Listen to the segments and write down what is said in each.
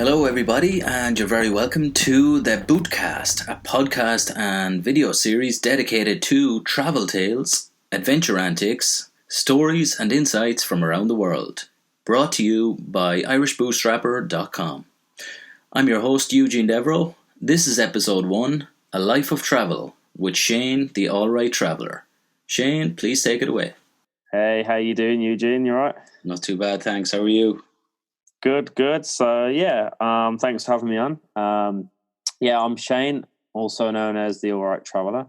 Hello everybody, and you're very welcome to the Bootcast, a podcast and video series dedicated to travel tales, adventure antics, stories and insights from around the world. Brought to you by Bootstrapper.If. I'm your host Eugene Devereux. This is episode 1, A Life of Travel, with Shane, the Alright Traveller. Shane, please take it away. Hey, how you doing, Eugene? You alright? Not too bad, thanks. How are you? Good. So, thanks for having me on. I'm Shane, also known as the Alright Traveller,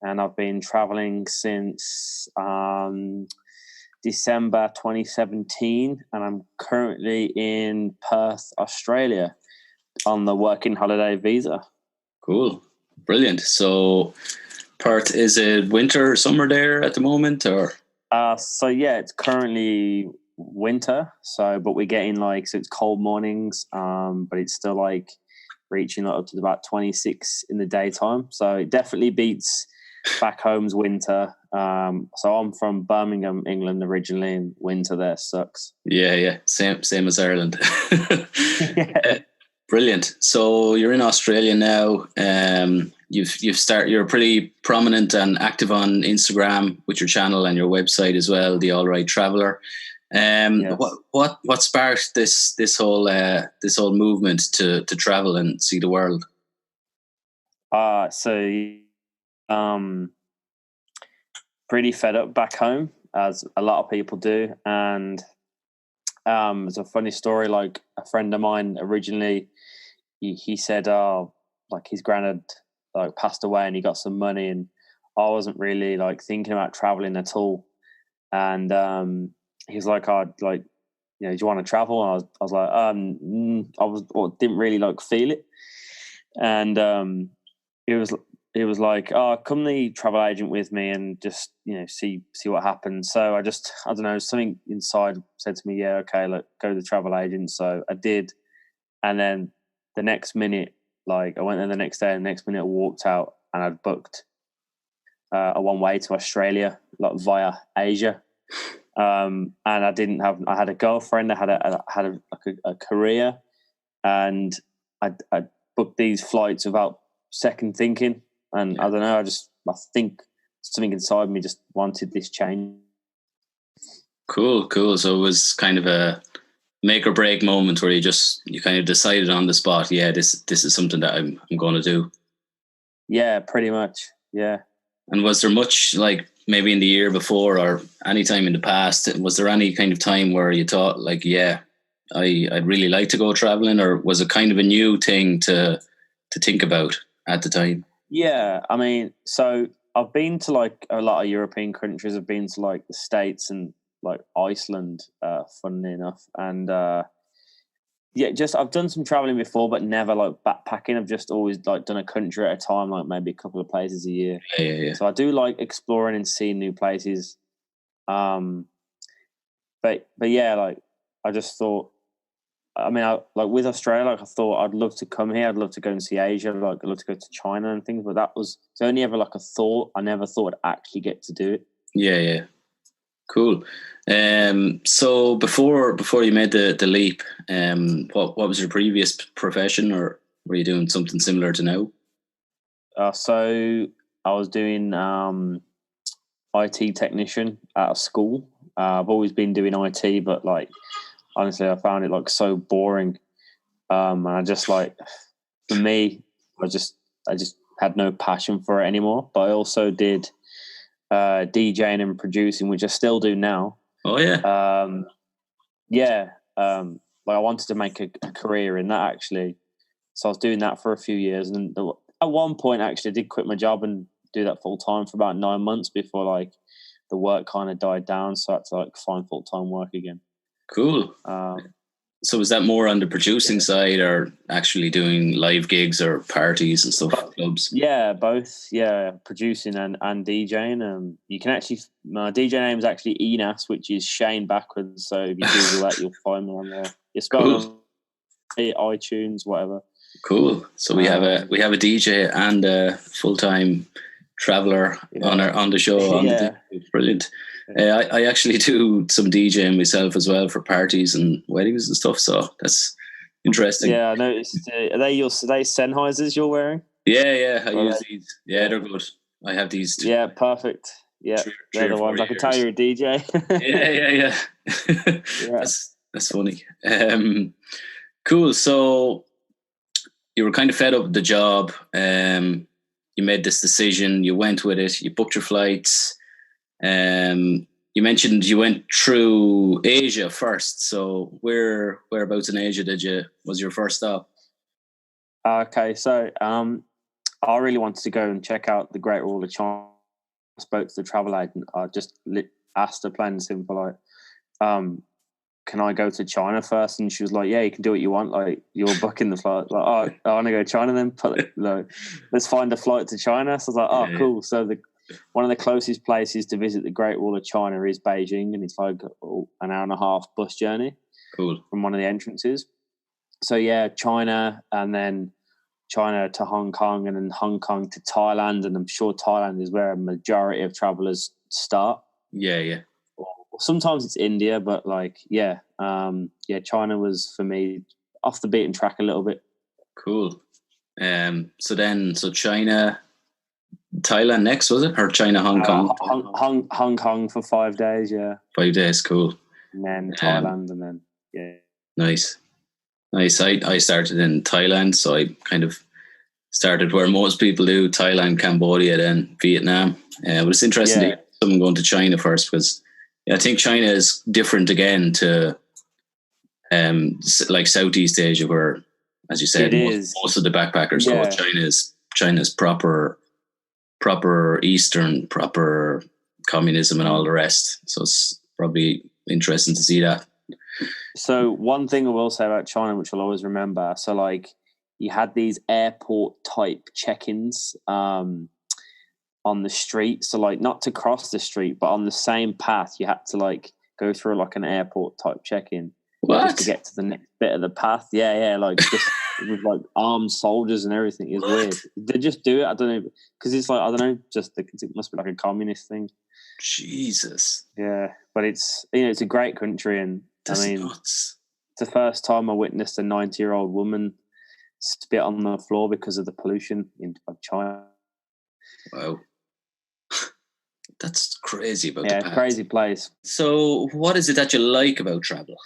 and I've been travelling since December 2017, and I'm currently in Perth, Australia, on the working holiday visa. Cool. Brilliant. So, Perth, is it winter or summer there at the moment, or? It's currently winter, but we're getting it's cold mornings, but it's still reaching up to about 26 in the daytime, so it definitely beats back home's winter. So I'm from Birmingham, England originally, and winter there sucks. Yeah, same as Ireland. Brilliant. So you're in Australia now. You're pretty prominent and active on Instagram with your channel and your website as well, the Alright Traveller. Yes. What sparked this whole movement to travel and see the world? Pretty fed up back home, as a lot of people do, and it's a funny story. Like, a friend of mine originally, he said, his granddad passed away and he got some money, and I wasn't really thinking about traveling at all, and he's like, do you want to travel? And I was like, didn't really feel it. And it was like, come the travel agent with me and just, see what happens. So I don't know, something inside said to me, yeah, okay, go to the travel agent. So I did. And then the next minute, I went there the next day, and the next minute I walked out and I'd booked a one way to Australia, via Asia. And I had a girlfriend, I had a career, and I booked these flights without second thinking. And I don't know, I think something inside me just wanted this change. Cool. So it was kind of a make or break moment where you kind of decided on the spot, yeah, this is something that I'm going to do. Yeah, pretty much. Yeah. And was there much, maybe in the year before or any time in the past, was there any kind of time where you thought, I'd really like to go traveling, or was it kind of a new thing to think about at the time? Yeah, I mean, so I've been to a lot of European countries. I've been to the States and Iceland, funnily enough, and I've done some traveling before, but never backpacking. I've just always done a country at a time, maybe a couple of places a year. Yeah. So I do exploring and seeing new places. But yeah, I just thought, with Australia, I thought I'd love to come here. I'd love to go and see Asia. I'd love to go to China and things. But it's only ever a thought. I never thought I'd actually get to do it. Yeah. Cool. So before you made the leap, what was your previous profession, or were you doing something similar to now? So I was doing IT technician at a school. I've always been doing IT, but honestly, I found it so boring. And I just for me, I just had no passion for it anymore. But I also did DJing and producing, which I still do now. Oh yeah. I wanted to make a career in that, actually. So I was doing that for a few years, and at one point, actually, I did quit my job and do that full time for about 9 months before the work kind of died down. So I had to find full time work again. Cool. So was that more on the producing side, or actually doing live gigs or parties and stuff, clubs? Yeah, both. Yeah, producing and DJing. You can actually, my DJ name is actually Enas, which is Shane backwards. So if you Google that, you'll find me on there. It's spelled on iTunes, whatever. Cool. So we have a DJ and a full-time traveller on the show. Brilliant. I actually do some DJing myself as well for parties and weddings and stuff. So Interesting. Yeah, I noticed. Are they Sennheisers you're wearing? Yeah. I use these. Yeah, they're good. I have these too. Yeah, perfect. Yeah, they're the ones. I can tell you're a DJ. Yeah. Yeah. That's funny. Cool. So you were kind of fed up with the job. You made this decision. You went with it. You booked your flights. You mentioned you went through Asia first. So whereabouts in Asia was your first stop? Okay, so I really wanted to go and check out the Great Wall of China. I spoke to the travel agent. I just asked her plain and simple, like, can I go to China first? And she was like, yeah, you can do what you want. Like, you're booking the flight. Like, oh, I want to go to China then. But like, let's find a flight to China. So I was like, oh, cool. So one of the closest places to visit the Great Wall of China is Beijing, and it's like an hour and a half bus journey. Cool. From one of the entrances. So yeah, China, and then China to Hong Kong, and then Hong Kong to Thailand, and I'm sure Thailand is where a majority of travelers start. Yeah. Sometimes it's India, but China was for me off the beaten track a little bit. Cool. So China, Thailand next, was it? Or China, Hong Kong? Hong Kong for 5 days, yeah. 5 days, cool. And then Thailand, and then, yeah. Nice. I started in Thailand, so I kind of started where most people do: Thailand, Cambodia, then Vietnam. But it's interesting to hear someone going to China first, because I think China is different again to like Southeast Asia, where, as you said, most of the backpackers go. China's proper Eastern, proper communism and all the rest. So it's probably interesting to see that. So one thing I will say about China, which I'll always remember, so like you had these airport type check-ins on the street. So like not to cross the street, but on the same path, you had to like go through like an airport type check-in. What? Just to get to the next bit of the path. Yeah, like just with like armed soldiers and everything. It's weird. They just do it. I don't know, because it's like, I don't know, it must be like a communist thing. Jesus. Yeah, but it's it's a great country, and that's nuts. It's the first time I witnessed a 90-year-old woman spit on the floor because of the pollution of China. Wow. That's crazy about the path. Crazy place. So what is it that you like about travel?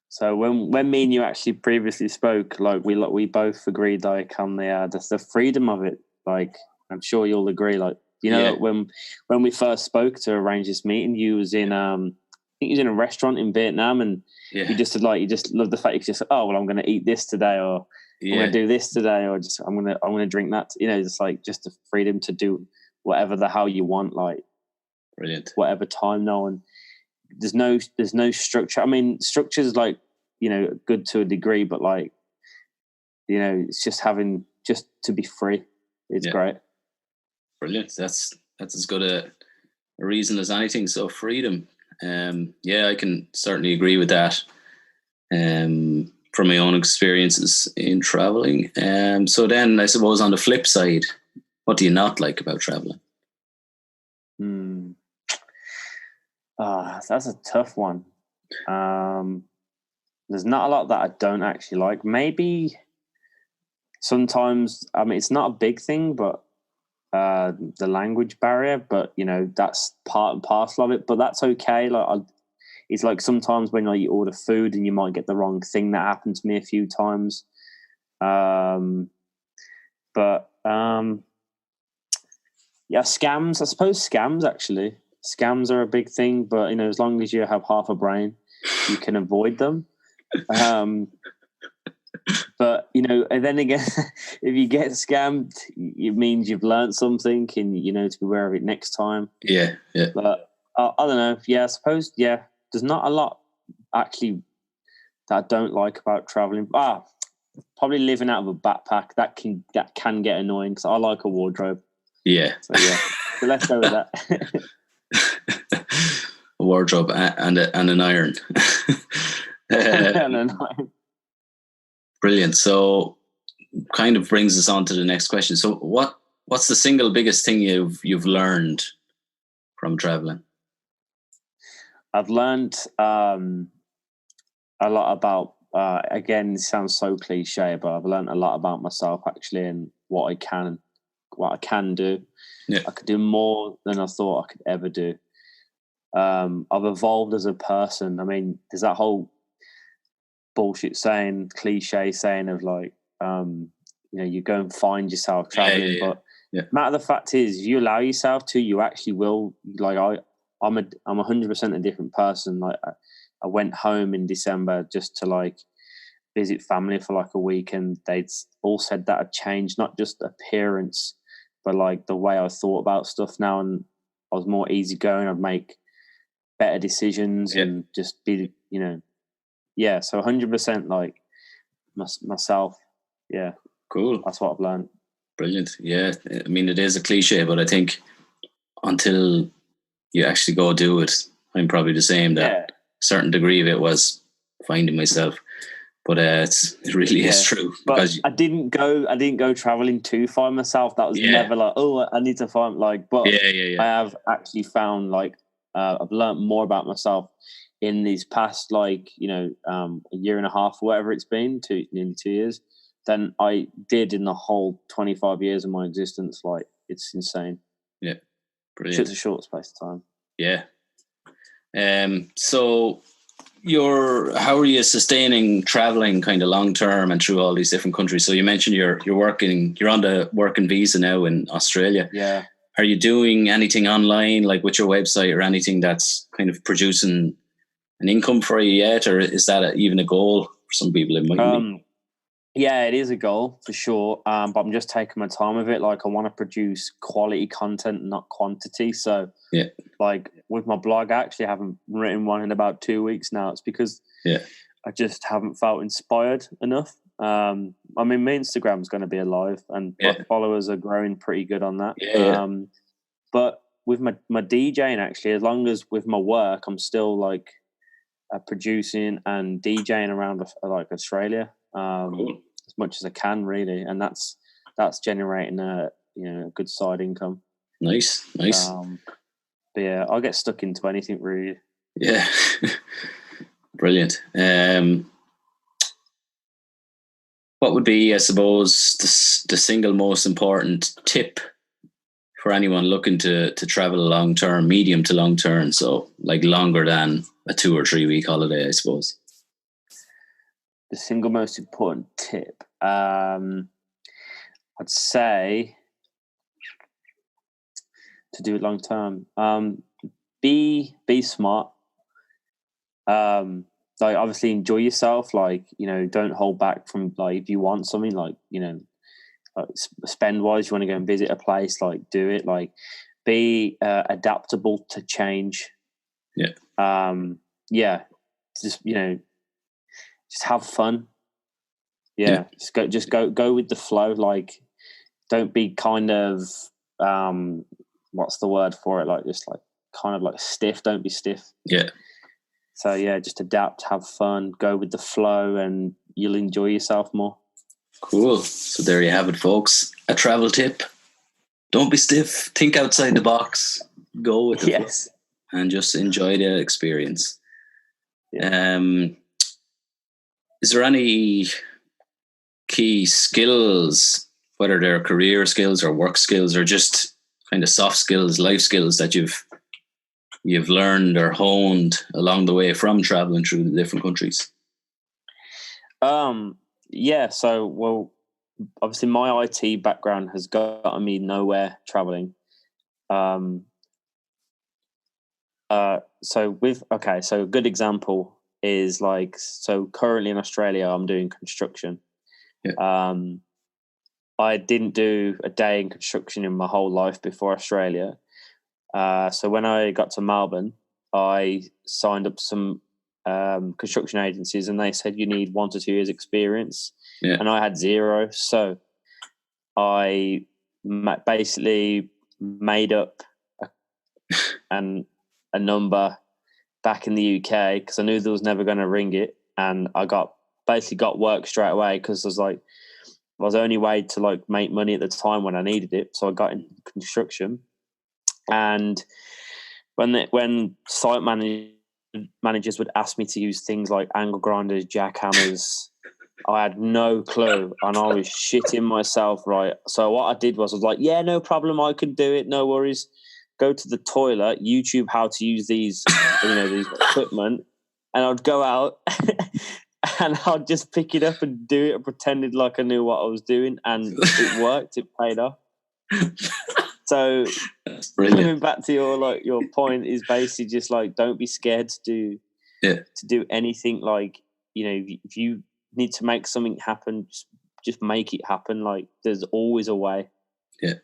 So when me and you actually previously spoke, like we both agreed like on the freedom of it. Like I'm sure you'll agree. Like when we first spoke to arrange this meeting, you was in I think you was in a restaurant in Vietnam, and you just loved the fact you just I'm going to eat this today, or I'm going to do this today, or just I'm going to drink that. Just like just the freedom to do whatever the hell you want, like brilliant, whatever time. There's no structure. I mean, structure's like, good to a degree, but like, it's just to be free. It's great. Brilliant. That's as good a reason as anything. So freedom. I can certainly agree with that. From my own experiences in traveling. So then I suppose on the flip side, what do you not like about traveling? That's a tough one. There's not a lot that I don't actually like. Maybe sometimes, I mean, it's not a big thing, but the language barrier, but that's part and parcel of it, but that's okay. Like it's like sometimes when you order food and you might get the wrong thing. That happened to me a few times. Scams, I suppose scams are a big thing, but as long as you have half a brain, you can avoid them. But and then again, if you get scammed, it means you've learned something, and to be aware of it next time. Yeah. But I don't know. Yeah, I suppose. Yeah, there's not a lot actually that I don't like about traveling. Probably living out of a backpack, that can get annoying, because I like a wardrobe. Yeah. So let's go with that. A wardrobe and an iron. And an iron. Brilliant. So kind of brings us on to the next question. So what's the single biggest thing you've learned from traveling? I've learned a lot about. Again, it sounds so cliche, but I've learned a lot about myself actually, and what I can do. Yeah. I could do more than I thought I could ever do. I've evolved as a person. I mean, there's that whole bullshit saying, cliche saying of like, you go and find yourself traveling. But matter of the fact is, you allow yourself to, you actually will. Like I'm 100% a different person. Like I went home in December just to like visit family for like a week, and they'd all said that I'd changed, not just appearance, but like the way I thought about stuff now, and I was more easygoing. I'd make better decisions and just be, so 100% like myself. Yeah. Cool. That's what I've learned. Brilliant. Yeah. I mean, it is a cliche, but I think until you actually go do it, I'm probably the same. That a certain degree of it was finding myself, but it really is true. Because I didn't go traveling to find myself. That was never like, oh, I need to find like. But I have actually found like I've learned more about myself in these past like a year and a half, whatever it's been, nearly 2 years, than I did in the whole 25 years of my existence. Like it's insane. Yeah, brilliant. It's a short space of time. Yeah. So how are you sustaining traveling kind of long term and through all these different countries? So you mentioned you're on the working visa now in Australia. Yeah. Are you doing anything online, like with your website, or anything that's kind of producing an income for you yet, or is that even a goal for some people? It might be. Yeah, it is a goal for sure. But I'm just taking my time with it. Like I want to produce quality content, not quantity. So like with my blog, I actually haven't written one in about 2 weeks now. It's because I just haven't felt inspired enough. I mean, my Instagram's going to be alive, and my followers are growing pretty good on that. But with my DJing, actually, as long as with my work, I'm still like producing and DJing around like Australia. Cool. As much as I can, really, and that's generating a good side income. Nice. But yeah, I'll get stuck into anything really. Yeah, brilliant. What would be, I suppose, the single most important tip for anyone looking to travel long term, medium to long term, so like longer than a 2 or 3 week holiday, I suppose? The single most important tip, I'd say, to do it long term, be smart. Like obviously enjoy yourself. Like don't hold back from like if you want something like like spend wise. You want to go and visit a place, like do it. Like be adaptable to change. Just have fun. Just go with the flow. Like don't be kind of what's the word for it, like just like kind of like stiff. Don't be stiff. So just adapt, have fun, go with the flow, and you'll enjoy yourself more. Cool. So there you have it, folks. A travel tip: don't be stiff, think outside the box, go with the flow, and just enjoy the experience. Is there any key skills, whether they're career skills or work skills or just kind of soft skills, life skills, that you've learned or honed along the way from traveling through the different countries? So obviously my IT background has gotten me nowhere traveling. So a good example is like, so currently in Australia, I'm doing construction. I didn't do a day in construction in my whole life before Australia. So when I got to Melbourne, I signed up some construction agencies, and they said you need 1 to 2 years experience. And I had 0. So I basically made up a number back in the UK because I knew there was never going to ring it, and I got work straight away because I was the only way to like make money at the time when I needed it. So I got into construction, and when site managers managers would ask me to use things like angle grinders, jackhammers. I had no clue, and I was shitting myself, right? So what I did was like, yeah, no problem, I can do it, no worries. Go to the toilet, YouTube how to use these, these equipment, and I'd go out and I'd just pick it up and do it and pretended like I knew what I was doing, and it worked, it paid off. So coming back to your point is basically just like, don't be scared to do anything. Like, if you need to make something happen, just make it happen. Like, there's always a way. Yeah,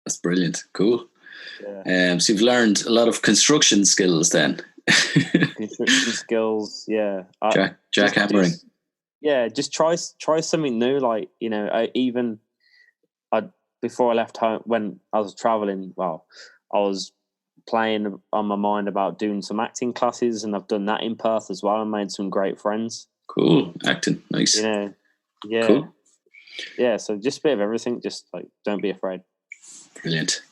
that's brilliant. Cool. Yeah. So you've learned a lot of construction skills then. Construction skills, yeah. Jackhammering. Just try something new. Like, before I left home, when I was traveling, I was playing on my mind about doing some acting classes, and I've done that in Perth as well, and made some great friends. Cool. Acting. Nice. Yeah. Cool. Yeah, so just a bit of everything. Just like, don't be afraid. Brilliant.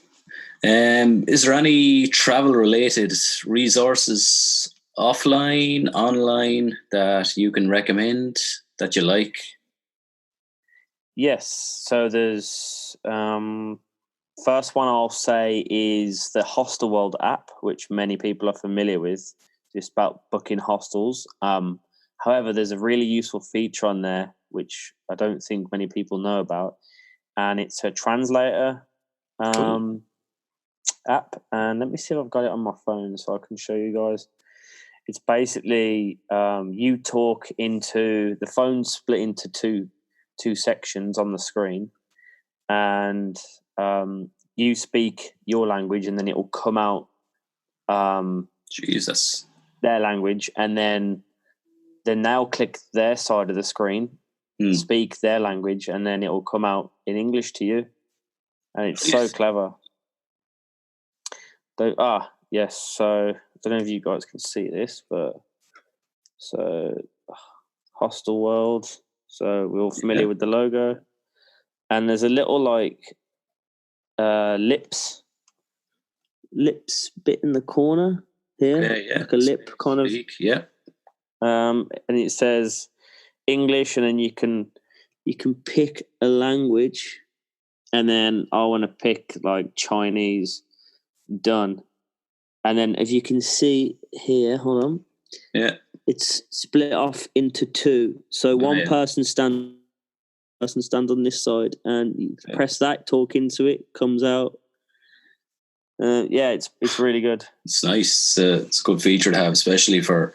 Is there any travel related resources, offline, online, that you can recommend that you like? Yes. So there's first one I'll say is the Hostel World app, which many people are familiar with, just about booking hostels. However, there's a really useful feature on there which I don't think many people know about, and it's a translator app. And let me see if I've got it on my phone so I can show you guys. It's basically you talk into the phone, split into two sections on the screen, and you speak your language, and then it will come out Jesus their language, and then they'll click their side of the screen, speak their language, and then it will come out in English to you, and it's so clever. Yes. So I don't know if you guys can see this, but so Hostel World. So we're all familiar with the logo, and there's a little like lips bit in the corner here, like a lip kind of. Yeah. And it says English, and then you can pick a language, and then I want to pick like Chinese. Done. And then if you can see here, hold on. Yeah. It's split off into two. So one person stand on this side, and you press that, talk into it, comes out. It's really good. It's nice. It's a good feature to have, especially for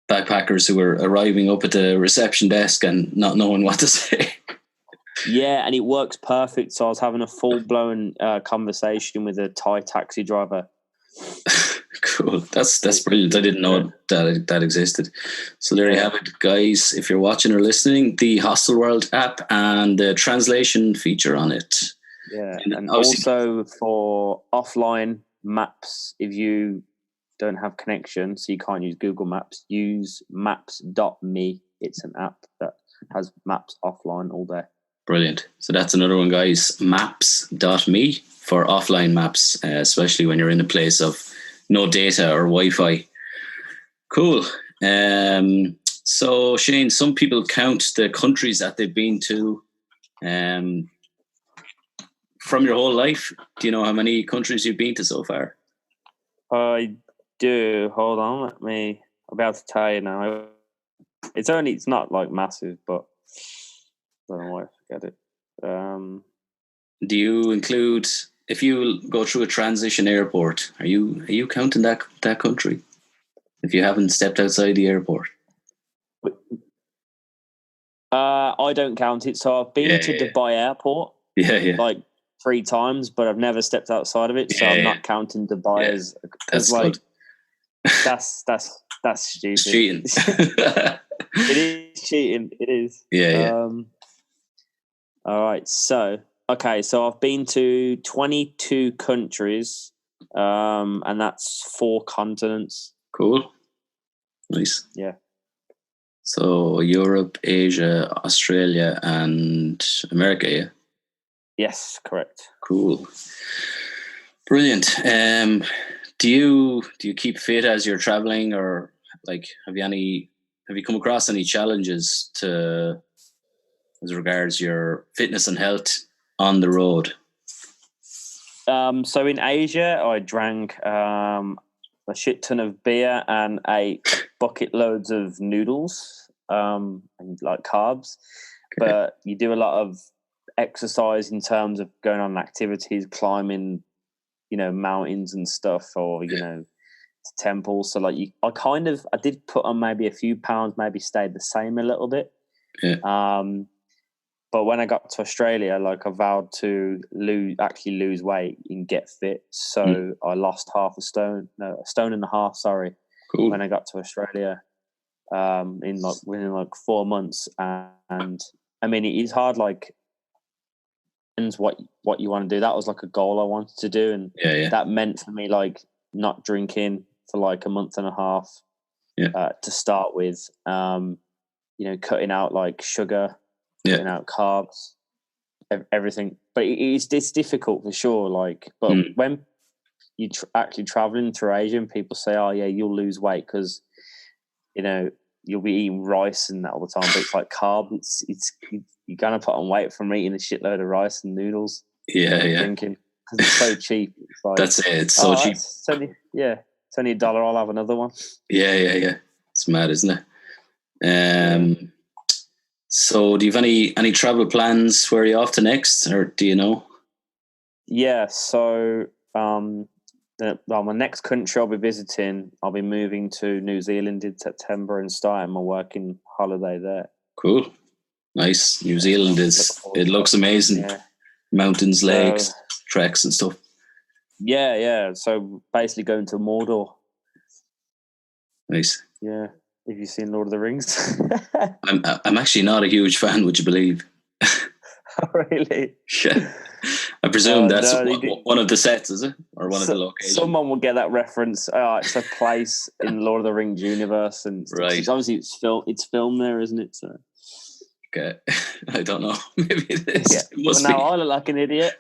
backpackers who are arriving up at the reception desk and not knowing what to say. Yeah, and it works perfect. So I was having a full-blown conversation with a Thai taxi driver. Cool. That's brilliant. I didn't know that existed. So there you have it, guys. If you're watching or listening, the Hostel World app and the translation feature on it. Yeah, and also for offline maps, if you don't have connection, so you can't use Google Maps, use maps.me. It's an app that has maps offline all day. Brilliant. So that's another one, guys. Maps.me for offline maps, especially when you're in a place of no data or Wi-Fi. Cool. So Shane, some people count the countries that they've been to from your whole life. Do you know how many countries you've been to so far? I do. Hold on. I'm about to tell you now. It's not like massive, but I don't know why I forget it. Do you include, if you go through a transition airport, are you counting that country if you haven't stepped outside the airport? I don't count it. So I've been to Dubai Airport. Yeah. Like 3 times, but I've never stepped outside of it. So I'm not counting Dubai as like good. That's stupid. It's cheating. It is cheating. It is. Yeah. All right. So I've been to 22 countries, and that's 4 continents. Cool. Nice. Yeah. So Europe, Asia, Australia, and America. Yeah. Yes, correct. Cool. Brilliant. do you keep fit as you're traveling, or like have you come across any challenges to as regards your fitness and health on the road? So in Asia, I drank a shit ton of beer and ate bucket loads of noodles and like carbs. Okay. But you do a lot of exercise in terms of going on activities, climbing, mountains and stuff, or temples. So like I did put on maybe a few pounds, maybe stayed the same a little bit. Yeah. But when I got to Australia, like I vowed to lose weight and get fit. So I lost a stone and a half. Sorry, Cool. when I got to Australia, within 4 months, and I mean it is hard. Like, and what you want to do. That was like a goal I wanted to do, and that meant for me like not drinking for like a month and a half to start with. Cutting out like sugar. Cutting out carbs, everything. But it's difficult for sure. Like, but when you actually traveling through Asia, and people say, "Oh yeah, you'll lose weight because you'll be eating rice and that all the time." But it's like carb. It's you're gonna put on weight from eating a shitload of rice and noodles. Drinking because it's so cheap. It's like, that's it. It's so cheap. It's only $1. I'll have another one. Yeah. It's mad, isn't it? So, do you have any travel plans? Where are you off to next, or do you know? Yeah, so my next country I'll be visiting, I'll be moving to New Zealand in September and starting my working holiday there. Cool, nice. New Zealand looks amazing. Yeah. Mountains, lakes, treks, and stuff. Yeah. So basically, going to Mordor. Nice. Yeah. Have you seen Lord of the Rings? I'm actually not a huge fan, would you believe? Oh, really? Yeah. I presume that's one of the sets, is it? Or one of the locations? Someone will get that reference. It's a place in Lord of the Rings universe. And right. Obviously it's filmed there, isn't it? So. Okay. I don't know. Maybe it is. Yeah. It must be. Now I look like an idiot.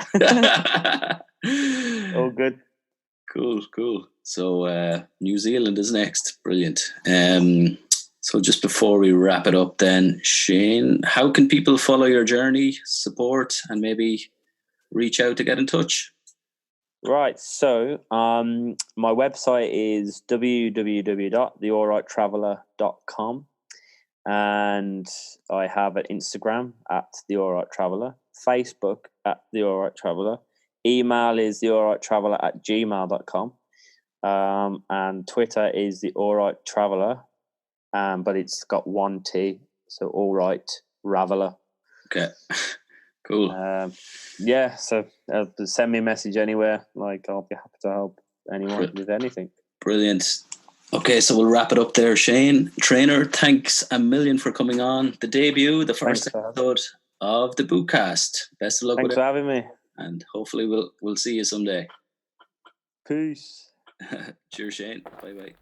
All good. Cool. So New Zealand is next. Brilliant. So just before we wrap it up then, Shane, how can people follow your journey, support, and maybe reach out to get in touch? Right. So my website is www.thealrighttraveler.com, and I have an Instagram at The Alright Traveler, Facebook at The Alright Traveler, email is thealrighttraveler@gmail.com, and Twitter is The Alright Traveler, but it's got one T, so Alright Raveler. Okay. Cool. So send me a message anywhere. Like, I'll be happy to help anyone with anything. Brilliant. Okay, so we'll wrap it up there. Shane Traynor, thanks a million for coming on the debut, the first episode of the Bootcast. Best of luck with it. Thanks for having me. And hopefully we'll see you someday. Peace. Cheers, Shane. Bye.